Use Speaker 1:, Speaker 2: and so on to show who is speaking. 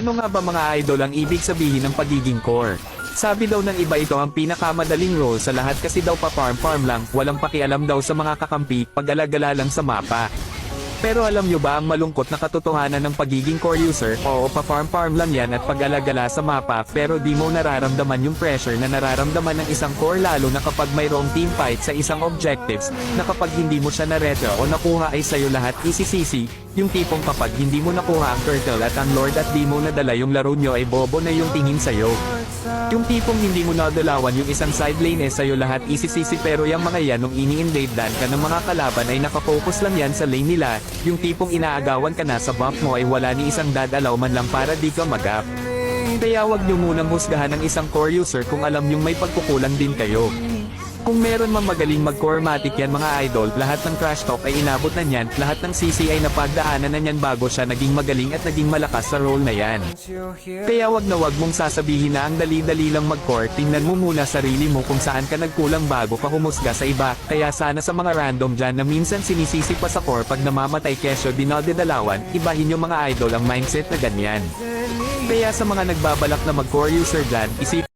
Speaker 1: Ano nga ba mga idol ang ibig sabihin ng pagiging core? Sabi daw ng iba ito ang pinakamadaling role sa lahat kasi daw pa-farm lang, walang pakialam daw sa mga kakampi, pag-alagala lang sa mapa. Pero alam nyo ba ang malungkot na katotohanan ng pagiging core user? Oo, pa-farm lang yan at pag-alagala sa mapa, pero di mo nararamdaman yung pressure na nararamdaman ng isang core lalo na kapag mayroong team fight sa isang objectives, na kapag hindi mo siya na-retro o nakuha ay sayo lahat isisisi, yung tipong kapag hindi mo nakuha ang turtle at ang lord at di mo nadala yung laro nyo ay bobo na yung tingin sayo. Yung tipong hindi mo nadalawan yung isang side lane eh sayo lahat isisisi pero yung mga yan nung ini-invade dan ka ng mga kalaban ay nakafocus lang yan sa lane nila, yung tipong inaagawan ka na sa bump mo ay wala ni isang dadalaw man lang para di ka mag-up. Kaya wag nyo munang husgahan ng isang core user kung alam nyong may pagkukulang din kayo. Kung meron mang magaling mag-core-matic yan mga idol, lahat ng trash talk ay inabot na niyan, lahat ng CC ay napagdaanan na niyan bago siya naging magaling at naging malakas sa role na yan. Kaya wag na wag mong sasabihin na ang dali-dali lang mag-core, tingnan mo muna sarili mo kung saan ka nagkulang bago ka humusga sa iba, kaya sana sa mga random dyan na minsan sinisisi pa sa core pag namamatay kesyo dinadalawan, ibahin yung mga idol ang mindset na ganyan. Kaya sa mga nagbabalak na mag-core user dyan, isip